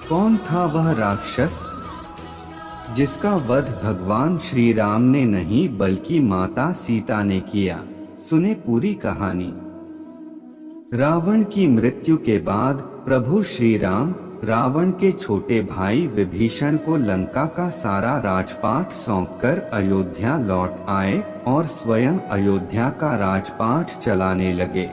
कौन था वह राक्षस जिसका वध भगवान श्री राम ने नहीं बल्कि माता सीता ने किया? सुने पूरी कहानी। रावण की मृत्यु के बाद प्रभु श्री राम रावण के छोटे भाई विभीषण को लंका का सारा राजपाट सौंपकर अयोध्या लौट आए और स्वयं अयोध्या का राजपाट चलाने लगे।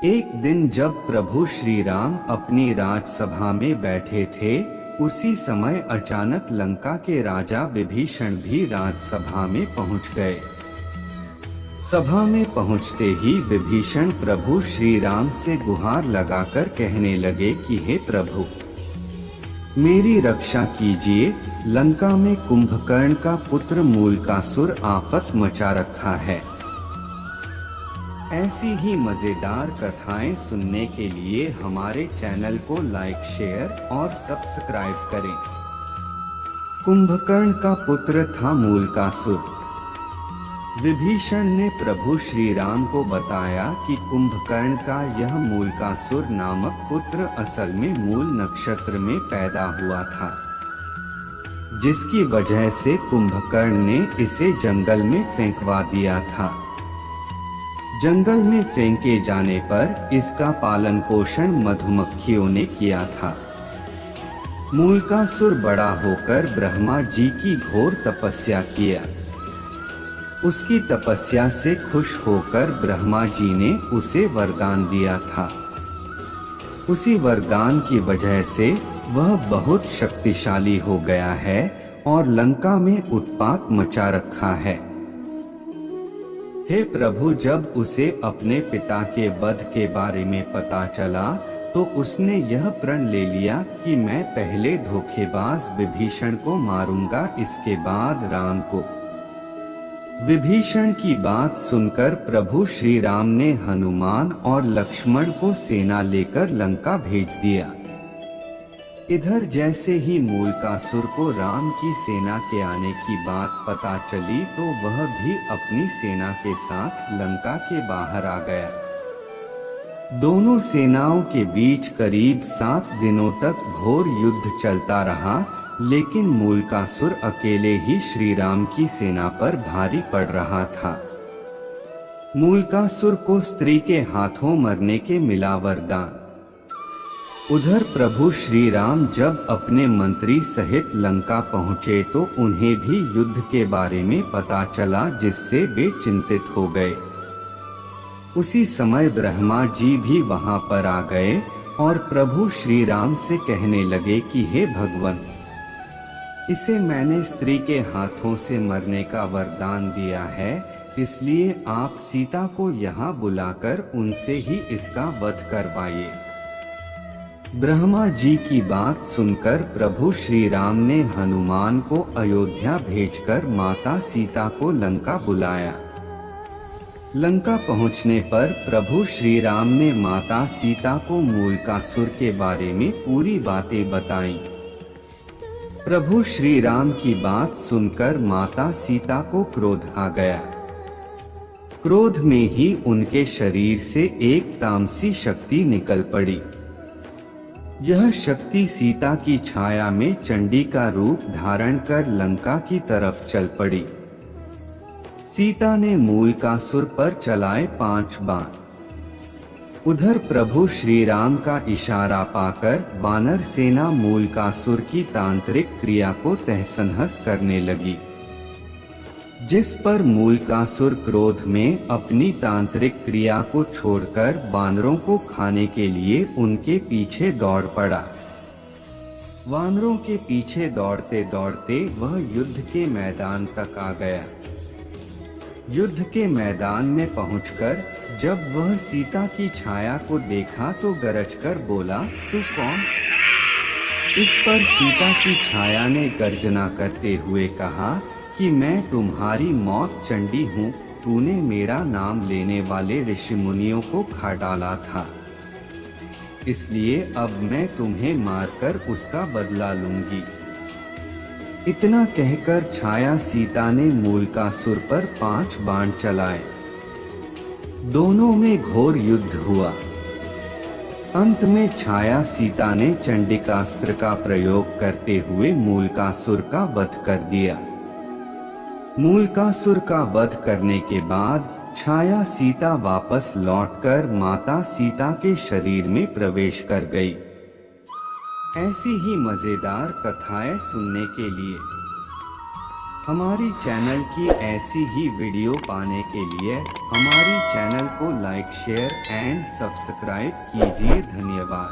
एक दिन जब प्रभु श्री राम अपनी राजसभा में बैठे थे, उसी समय अचानक लंका के राजा विभीषण भी राजसभा में पहुंच गए। सभा में पहुंचते ही विभीषण प्रभु श्री राम से गुहार लगाकर कहने लगे कि हे प्रभु, मेरी रक्षा कीजिए। लंका में कुंभकर्ण का पुत्र मूलकासुर आफत मचा रखा है। ऐसी ही मजेदार कथाएं सुनने के लिए हमारे चैनल को लाइक, शेयर और सब्सक्राइब करें। कुंभकर्ण का पुत्र था मूलकासुर। विभीषण ने प्रभु श्री राम को बताया कि कुंभकर्ण का यह मूलकासुर नामक पुत्र असल में मूल नक्षत्र में पैदा हुआ था, जिसकी वजह से कुंभकर्ण ने इसे जंगल में फेंकवा दिया था। जंगल में फेंके जाने पर इसका पालन पोषण मधुमक्खियों ने किया था। मूलकासुर बड़ा होकर ब्रह्मा जी की घोर तपस्या किया। उसकी तपस्या से खुश होकर ब्रह्मा जी ने उसे वरदान दिया था। उसी वरदान की वजह से वह बहुत शक्तिशाली हो गया है और लंका में उत्पात मचा रखा है। हे प्रभु, जब उसे अपने पिता के वध के बारे में पता चला तो उसने यह प्रण ले लिया कि मैं पहले धोखेबाज विभीषण को मारूंगा, इसके बाद राम को। विभीषण की बात सुनकर प्रभु श्री राम ने हनुमान और लक्ष्मण को सेना लेकर लंका भेज दिया। इधर जैसे ही मूलकासुर को राम की सेना के आने की बात पता चली तो वह भी अपनी सेना के साथ लंका के बाहर आ गया। दोनों सेनाओं के बीच करीब 7 दिनों तक घोर युद्ध चलता रहा, लेकिन मूलकासुर अकेले ही श्री राम की सेना पर भारी पड़ रहा था। मूलकासुर को स्त्री के हाथों मरने के मिला वरदान। उधर प्रभु श्री राम जब अपने मंत्री सहित लंका पहुंचे तो उन्हें भी युद्ध के बारे में पता चला, जिससे वे चिंतित हो गए। उसी समय ब्रह्मा जी भी वहां पर आ गए और प्रभु श्री राम से कहने लगे कि हे भगवान, इसे मैंने स्त्री के हाथों से मरने का वरदान दिया है, इसलिए आप सीता को यहाँ बुलाकर उनसे ही इसका वध करवाइए। ब्रह्मा जी की बात सुनकर प्रभु श्री राम ने हनुमान को अयोध्या भेजकर माता सीता को लंका बुलाया। लंका पहुंचने पर प्रभु श्री राम ने माता सीता को मूलकासुर के बारे में पूरी बातें बताईं। प्रभु श्री राम की बात सुनकर माता सीता को क्रोध आ गया। क्रोध में ही उनके शरीर से एक तामसी शक्ति निकल पड़ी। यह शक्ति सीता की छाया में चंडी का रूप धारण कर लंका की तरफ चल पड़ी। सीता ने मूलकासुर पर चलाए 5 बाण। उधर प्रभु श्री राम का इशारा पाकर वानर सेना मूलकासुर की तांत्रिक क्रिया को तहस-नहस करने लगी, जिस पर मूलकासुर क्रोध में अपनी तांत्रिक क्रिया को छोड़कर वानरों को खाने के लिए उनके पीछे दौड़ पड़ा। वानरों के पीछे दौड़ते दौड़ते वह युद्ध के मैदान तक आ गया। युद्ध के मैदान में पहुंचकर जब वह सीता की छाया को देखा तो गरजकर बोला, तू कौन? इस पर सीता की छाया ने गर्जना करते हुए कहा कि मैं तुम्हारी मौत चंडी हूँ। तूने मेरा नाम लेने वाले ऋषि मुनियों को खा डाला था, इसलिए अब मैं तुम्हें मारकर उसका बदला लूंगी। इतना कहकर छाया सीता ने मूलकासुर पर 5 बाण चलाए। दोनों में घोर युद्ध हुआ। अंत में छाया सीता ने चंडिकास्त्र का प्रयोग करते हुए मूलकासुर का वध कर दिया। मूलकासुर का वध करने के बाद छाया सीता वापस लौटकर माता सीता के शरीर में प्रवेश कर गई। ऐसी ही मजेदार कथाएं सुनने के लिए हमारी चैनल की ऐसी ही वीडियो पाने के लिए हमारी चैनल को लाइक, शेयर एंड सब्सक्राइब कीजिए। धन्यवाद।